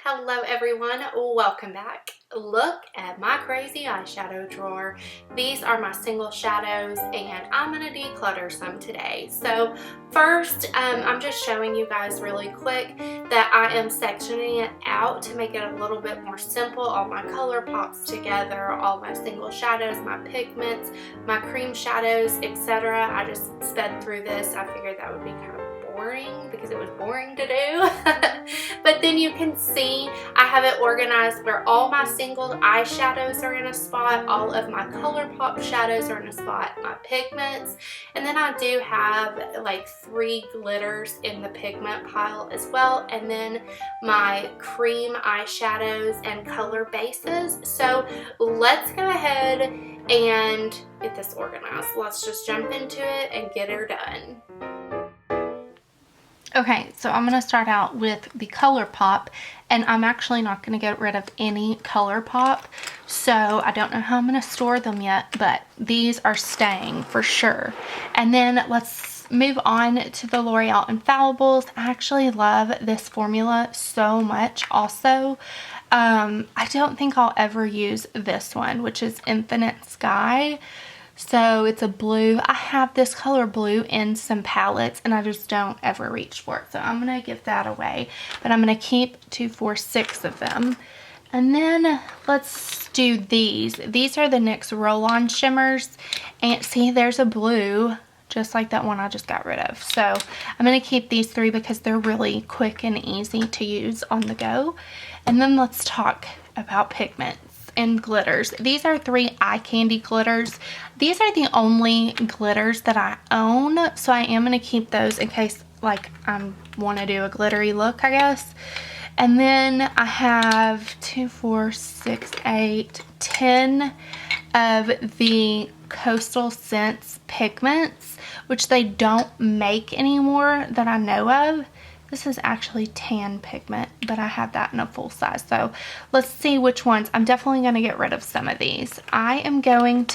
Hello everyone, welcome back. Look at my crazy eyeshadow drawer. These are my single shadows and I'm going to declutter some today. So first, I'm just showing you guys really quick that I am sectioning it out to make it a little bit more simple. All my color pops together, all my single shadows, my pigments, my cream shadows, etc. I just sped through this. I figured that would be kind of boring because it was boring to do. But then you can see I have it organized where all my single eyeshadows are in a spot, all of my color pop shadows are in a spot, my pigments, and then I do have like 3 glitters in the pigment pile as well, and then my cream eyeshadows and color bases. So let's go ahead and get this organized. Let's just jump into it and get her done. Okay, so I'm going to start out with the color pop, and I'm actually not going to get rid of any color pop, so I don't know how I'm going to store them yet, but these are staying for sure. And then let's move on to the L'Oreal Infallibles. I actually love this formula so much also. I don't think I'll ever use this one, which is Infinite Sky. So it's a blue. I have this color blue in some palettes and I just don't ever reach for it. So I'm going to give that away. But I'm going to keep 2, 4, 6 of them. And then let's do these. These are the NYX Roll-On Shimmers. And see, there's a blue just like that one I just got rid of. So I'm going to keep these 3 because they're really quick and easy to use on the go. And then let's talk about pigments and glitters. These are 3 eye candy glitters. These are the only glitters that I own, so I am going to keep those in case like I want to do a glittery look, I guess. And then I have 2, 4, 6, 8, 10 of the Coastal Scents pigments, which they don't make anymore that I know of. This is actually tan pigment, but I have that in a full size. So let's see which ones. I'm definitely going to get rid of some of these. I don't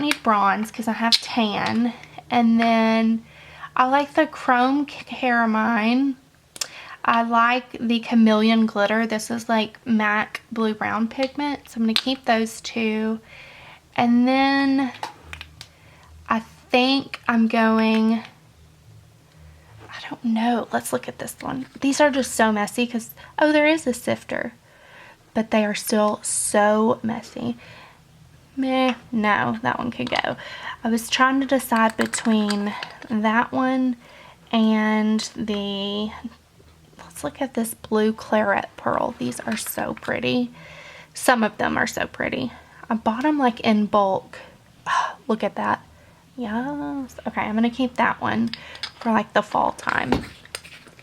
need bronze because I have tan. And then I like the Chrome Caramine. I like the Chameleon Glitter. This is like MAC Blue Brown pigment. So I'm going to keep those 2. And then I think I'm going... I don't know. Let's look at this one. These are just so messy because, oh, there is a sifter. But they are still so messy. Meh, no, that one could go. I was trying to decide between that one and the, let's look at this blue Claret Pearl. These are so pretty. Some of them are so pretty. I bought them like in bulk. Oh, look at that. Yes. Okay, I'm going to keep that one for like the fall time.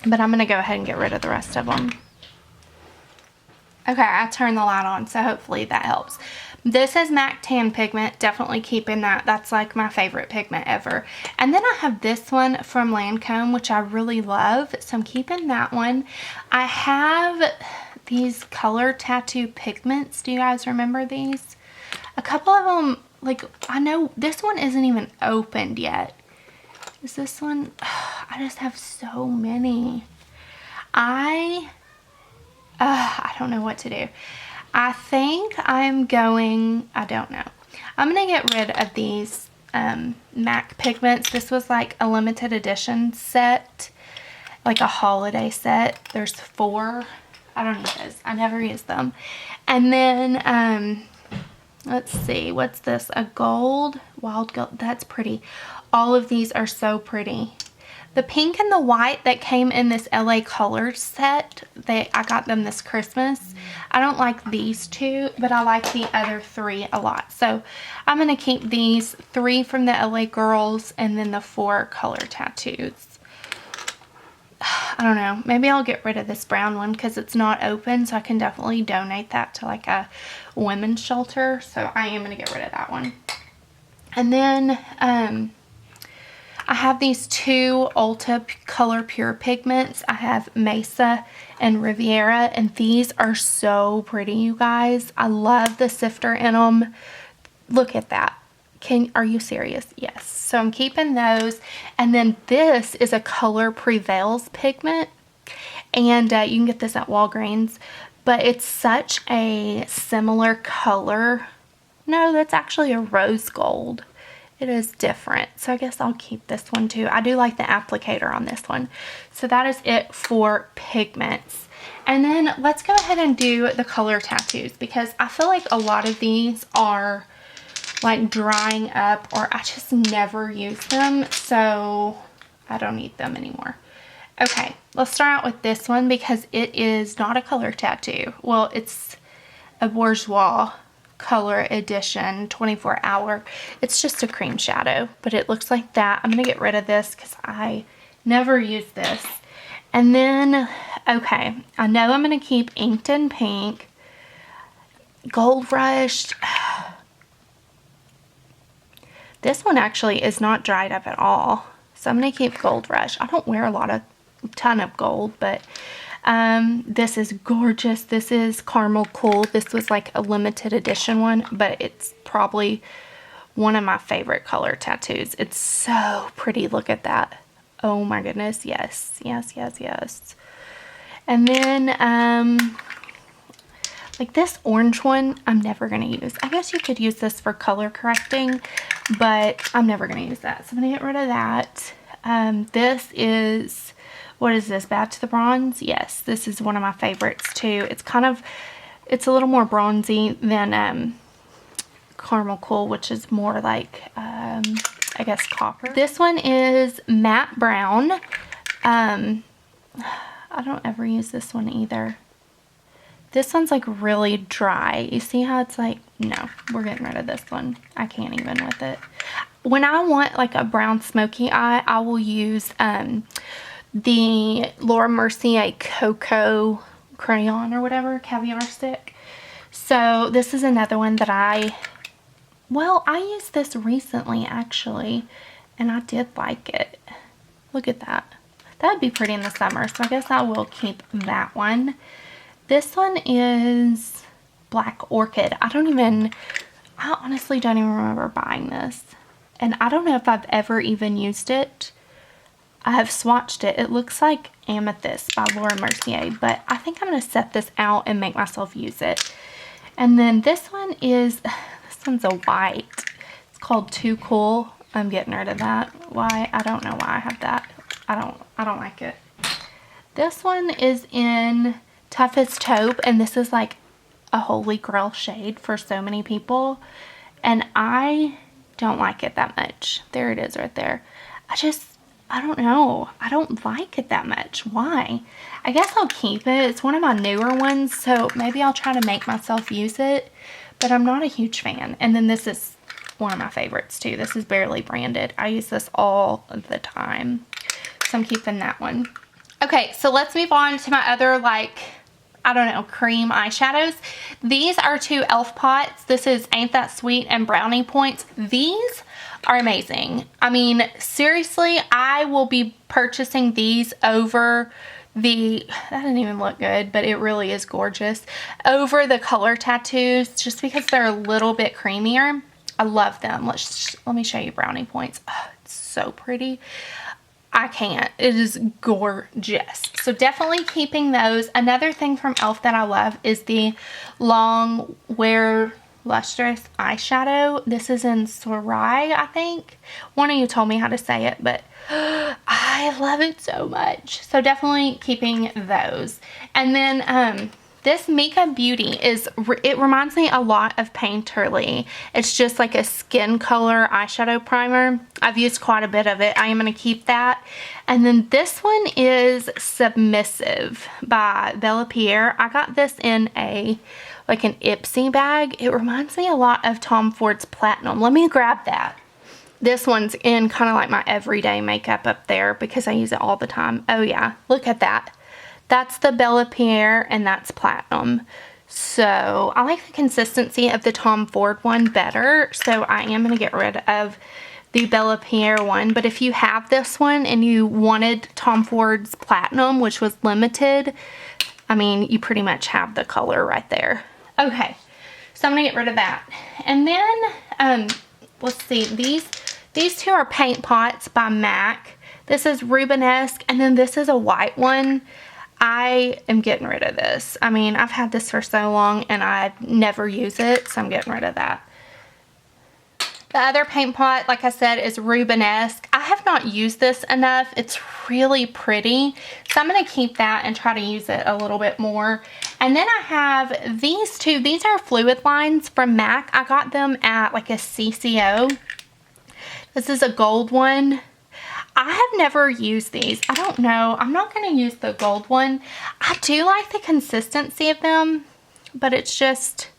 But I'm going to go ahead and get rid of the rest of them. Okay, I turned the light on, so hopefully that helps. This is MAC Tan pigment. Definitely keeping that. That's like my favorite pigment ever. And then I have this one from Lancome, which I really love. So I'm keeping that one. I have these color tattoo pigments. Do you guys remember these? A couple of them, like, I know this one isn't even opened yet. Is this one? I just have so many. I don't know what to do. I think I'm going, I don't know. I'm going to get rid of these MAC pigments. This was like a limited edition set, like a holiday set. There's 4. I don't use those. I never use them. And then, let's see, what's this? A gold, wild gold. That's pretty. All of these are so pretty. The pink and the white that came in this LA Colors set, I got them this Christmas. I don't like these 2, but I like the other 3 a lot. So I'm going to keep these 3 from the LA Girls and then the 4 color tattoos. I don't know. Maybe I'll get rid of this brown one because it's not open, so I can definitely donate that to like a women's shelter. So I am going to get rid of that one. And then I have these 2 Ulta Color Pure pigments. I have Mesa and Riviera, and these are so pretty, you guys. I love the sifter in them. Look at that. Are you serious? Yes. So I'm keeping those. And then this is a Color Prevails pigment. And you can get this at Walgreens. But it's such a similar color. No, that's actually a rose gold. It is different. So I guess I'll keep this one too. I do like the applicator on this one. So that is it for pigments. And then let's go ahead and do the color tattoos, because I feel like a lot of these are like drying up, or I just never use them, so I don't need them anymore. Okay, let's start out with this one because it is not a color tattoo. Well, it's a bourgeois color edition 24 hour. It's just a cream shadow, but it looks like that. I'm gonna get rid of this because I never use this. And then, okay, I know I'm gonna keep Inked in Pink, Gold Rush. This one actually is not dried up at all, so I'm gonna keep Gold Rush. I don't wear a ton of gold, but this is gorgeous. This is Caramel Cool. This was like a limited edition one, but it's probably one of my favorite color tattoos. It's so pretty. Look at that. Oh my goodness. Yes, yes, yes, yes. And then like this orange one, I'm never going to use. I guess you could use this for color correcting, but I'm never going to use that. So I'm going to get rid of that. This is, what is this? Back to the Bronze? Yes, this is one of my favorites too. It's a little more bronzy than Caramel Cool, which is more like, I guess, copper. This one is Matte Brown. I don't ever use this one either. This one's like really dry. You see how it's like, no, we're getting rid of this one. I can't even with it. When I want like a brown smoky eye, I will use the Laura Mercier Cocoa Crayon or whatever, Caviar Stick. So this is another one that I used this recently actually, and I did like it. Look at that. That would be pretty in the summer, so I guess I will keep that one. This one is Black Orchid. I honestly don't even remember buying this. And I don't know if I've ever even used it. I have swatched it. It looks like Amethyst by Laura Mercier, but I think I'm going to set this out and make myself use it. And then this one's a white. It's called Too Cool. I'm getting rid of that. Why? I don't know why I have that. I don't like it. This one is in Toughest Taupe, and this is like a holy grail shade for so many people, and I don't like it that much. There it is right there. I don't know. I don't like it that much. Why? I guess I'll keep it. It's one of my newer ones, so maybe I'll try to make myself use it, but I'm not a huge fan. And then this is one of my favorites too. This is Barely Branded. I use this all the time, so I'm keeping that one. Okay, so let's move on to my other, like, I don't know, cream eyeshadows. These are two e.l.f. pots. This is Ain't That Sweet and Brownie Points. These are amazing. I mean, seriously, I will be purchasing these over that didn't even look good, but it really is gorgeous, over the color tattoos, just because they're a little bit creamier. I love them. Let me show you Brownie Points. Oh, it's so pretty. I can't. It is gorgeous. So definitely keeping those. Another thing from e.l.f. that I love is the Long Wear Lustrous eyeshadow. This is in Sorai, I think. One of you told me how to say it, but I love it so much. So definitely keeping those. And then this Mika Beauty it reminds me a lot of Painterly. It's just like a skin color eyeshadow primer. I've used quite a bit of it. I am going to keep that. And then this one is Submissive by Bella Pierre. I got this in an Ipsy bag. It reminds me a lot of Tom Ford's Platinum. Let me grab that. This one's in kind of like my everyday makeup up there because I use it all the time. Oh yeah, look at that. That's the Bella Pierre, and that's Platinum. So I like the consistency of the Tom Ford one better, so I am going to get rid of the Bella Pierre one. But if you have this one and you wanted Tom Ford's Platinum, which was limited, I mean, you pretty much have the color right there. Okay, so I'm going to get rid of that. And then, let's see, these two are Paint Pots by MAC. This is Rubenesque, and then this is a white one. I am getting rid of this. I mean, I've had this for so long and I never use it, so I'm getting rid of that. The other paint pot, like I said, is Rubenesque. I have not used this enough. It's really pretty. So I'm going to keep that and try to use it a little bit more. And then I have these two. These are fluid lines from MAC. I got them at like a CCO. This is a gold one. I have never used these. I don't know. I'm not going to use the gold one. I do like the consistency of them, but it's just,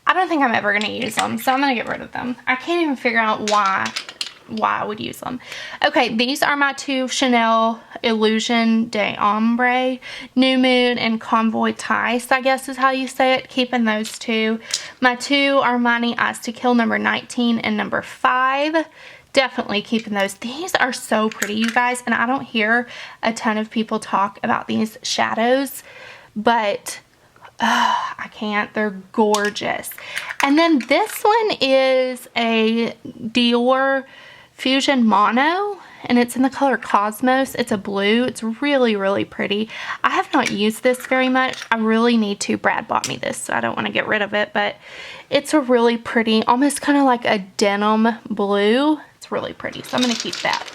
I don't think I'm ever going to use them, so I'm going to get rid of them. I can't even figure out why I would use them. Okay, these are my two Chanel Illusion d'Ombre, New Moon and Convoy Tice, I guess is how you say it. Keeping those two. My two Armani Eyes to Kill, number 19 and number 5. Definitely keeping those. These are so pretty, you guys, and I don't hear a ton of people talk about these shadows, but I can't. They're gorgeous. And then this one is a Dior Fusion Mono, and it's in the color Cosmos. It's a blue. It's really, really pretty. I have not used this very much. I really need to. Brad bought me this, so I don't want to get rid of it, but it's a really pretty, almost kind of like a denim blue. It's really pretty, so I'm going to keep that.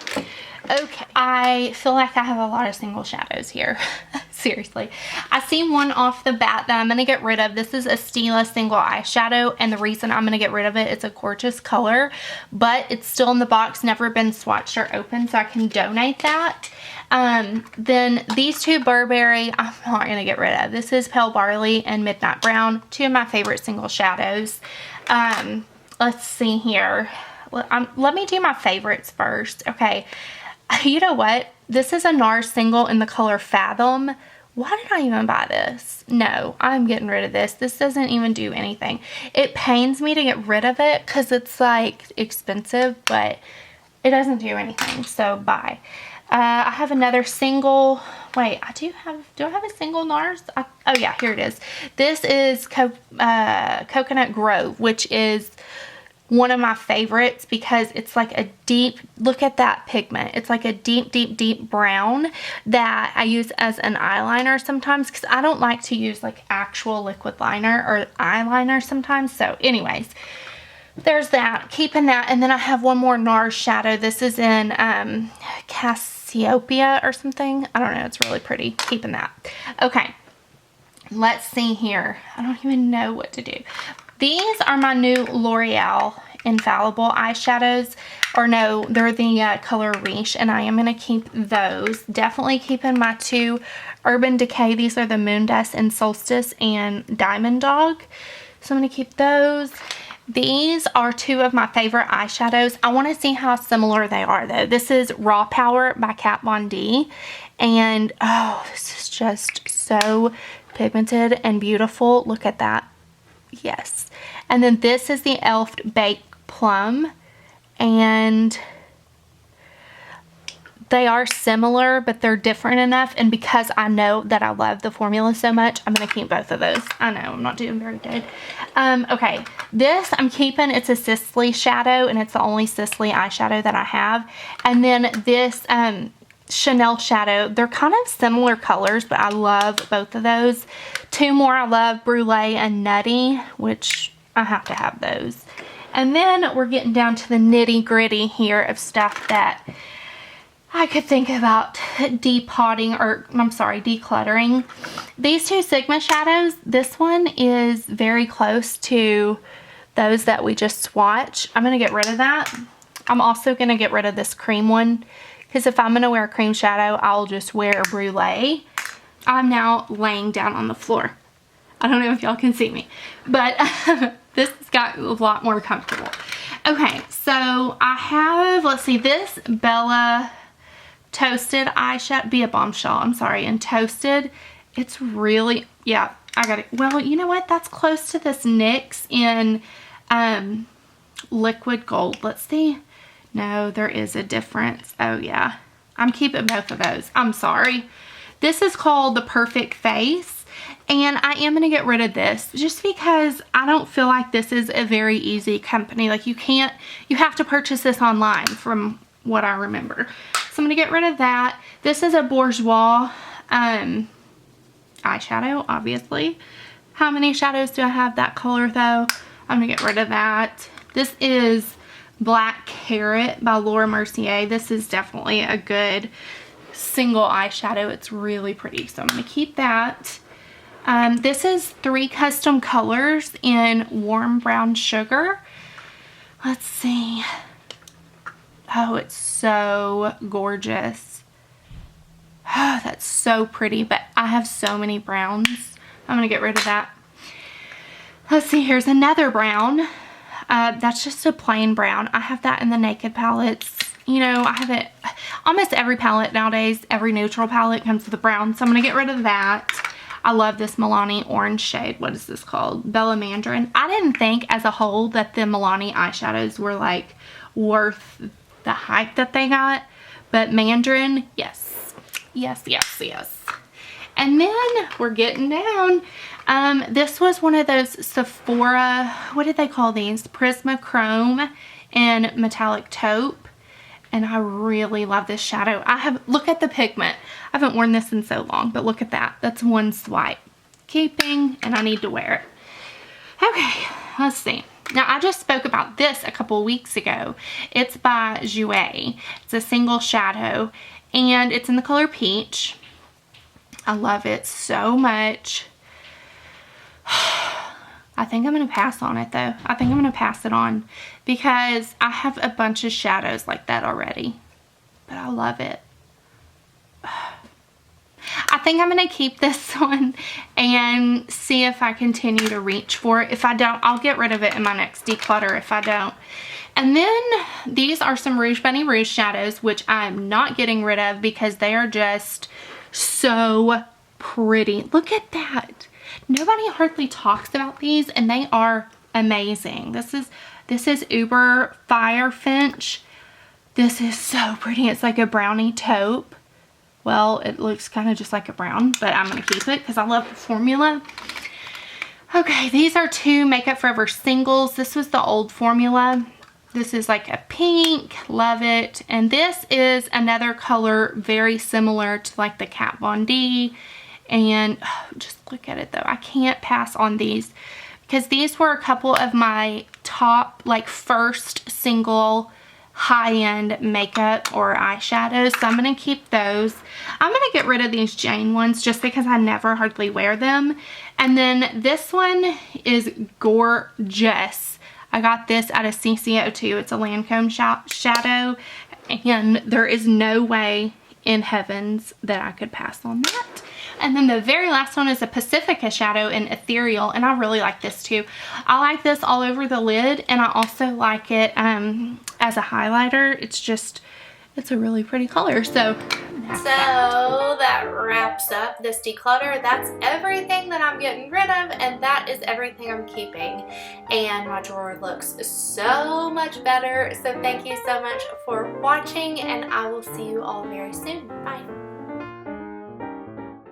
Okay, I feel like I have a lot of single shadows here. Seriously. I see one off the bat that I'm going to get rid of. This is a Stila single eyeshadow, and the reason I'm going to get rid of it, it's a gorgeous color, but it's still in the box, never been swatched or opened, so I can donate that. Then these two Burberry, I'm not going to get rid of. This is Pale Barley and Midnight Brown, two of my favorite single shadows. Let's see here. Let me do my favorites first. Okay, you know what? This is a NARS single in the color Fathom. Why did I even buy this? No, I'm getting rid of this. This doesn't even do anything. It pains me to get rid of it because it's like expensive, but it doesn't do anything, so bye. I have another single. Wait, do I have a single NARS? Oh yeah, here it is. This is Coconut Grove, which is one of my favorites because it's like a deep, look at that pigment. It's like a deep, deep, deep brown that I use as an eyeliner sometimes because I don't like to use like actual liquid liner or eyeliner sometimes. So anyways, there's that. Keeping that. And then I have one more NARS shadow. This is in Cassiopeia or something. I don't know. It's really pretty. Keeping that. Okay. Let's see here. I don't even know what to do. These are my new L'Oreal Infallible eyeshadows, or no, they're the color Riche, and I am going to keep those. Definitely keeping my two Urban Decay. These are the Moon Dust and Solstice and Diamond Dog. So I'm going to keep those. These are two of my favorite eyeshadows. I want to see how similar they are though. This is Raw Power by Kat Von D, and oh, this is just so pigmented and beautiful. Look at that. Yes. And then this is the e.l.f. Baked Plum, and they are similar, but they're different enough, and because I know that I love the formula so much, I'm going to keep both of those. I know, I'm not doing very good. Okay, this I'm keeping. It's a Sisley shadow, and it's the only Sisley eyeshadow that I have. And then this Chanel shadow. They're kind of similar colors, but I love both of those. Two more I love, Brulee and Nutty, which I have to have those. And then we're getting down to the nitty gritty here of stuff that I could think about decluttering. These two Sigma shadows, this one is very close to those that we just swatched. I'm going to get rid of that. I'm also going to get rid of this cream one, because if I'm going to wear a cream shadow, I'll just wear a Brulee. I'm now laying down on the floor. I don't know if y'all can see me, but this has got a lot more comfortable. Okay, so I have, let's see, this Bella Toasted eyeshadow, Be a Bombshell, I'm sorry, and Toasted. It's really, yeah, I got it. Well, you know what? That's close to this NYX in Liquid Gold. Let's see. No, there is a difference. Oh, yeah. I'm keeping both of those. I'm sorry. This is called The Perfect Face, and I am going to get rid of this just because I don't feel like this is a very easy company. Like, you have to purchase this online from what I remember. So I'm going to get rid of that. This is a Bourjois eyeshadow, obviously. How many shadows do I have that color though? I'm gonna get rid of that. This is Black Carrot by Laura Mercier. This is definitely a good single eyeshadow. It's really pretty, so I'm gonna keep that. This is 3 custom colors in Warm Brown Sugar. Let's see. Oh, it's so gorgeous. Oh, that's so pretty, but I have so many browns. I'm gonna get rid of that. Let's see, here's another brown. That's just a plain brown. I have that in the Naked palettes. You know, I have it, almost every palette nowadays, every neutral palette comes with a brown, so I'm gonna get rid of that. I love this Milani orange shade. What is this called? Bella Mandarin. I didn't think as a whole that the Milani eyeshadows were like worth the hype that they got, but Mandarin, yes. Yes, yes, yes. And then we're getting down. This was one of those Sephora, what did they call these? Prisma Chrome and Metallic Taupe. And I really love this shadow. Look at the pigment. I haven't worn this in so long, but look at that. That's one swipe. Keeping, and I need to wear it. Okay, let's see. Now, I just spoke about this a couple weeks ago. It's by Jouer. It's a single shadow, and it's in the color Peach. I love it so much. I think I'm going to pass on it though. I think I'm going to pass it on because I have a bunch of shadows like that already. But I love it. I think I'm going to keep this one and see if I continue to reach for it. If I don't, I'll get rid of it in my next declutter if I don't. And then these are some Rouge Bunny Rouge shadows, which I'm not getting rid of because they are just so pretty. Look at that. Nobody hardly talks about these and they are amazing. This is Uber Firefinch. This is so pretty. It's like a brownie taupe. Well, it looks kind of just like a brown, but I'm going to keep it because I love the formula. Okay, these are 2 Makeup Forever singles. This was the old formula. This is like a pink, love it. And this is another color very similar to like the Kat Von D. And oh, just look at it though. I can't pass on these because these were a couple of my top, like first single high-end makeup or eyeshadows. So I'm going to keep those. I'm going to get rid of these Jane ones just because I never hardly wear them. And then this one is gorgeous. I got this at a CCO2. It's a Lancome shadow. And there is no way in heavens that I could pass on that. And then the very last one is a Pacifica shadow in Ethereal, and I really like this too. I like this all over the lid, and I also like it as a highlighter. It's a really pretty color. So that wraps up this declutter. That's everything that I'm getting rid of, and that is everything I'm keeping. And my drawer looks so much better. So thank you so much for watching, and I will see you all very soon. Bye.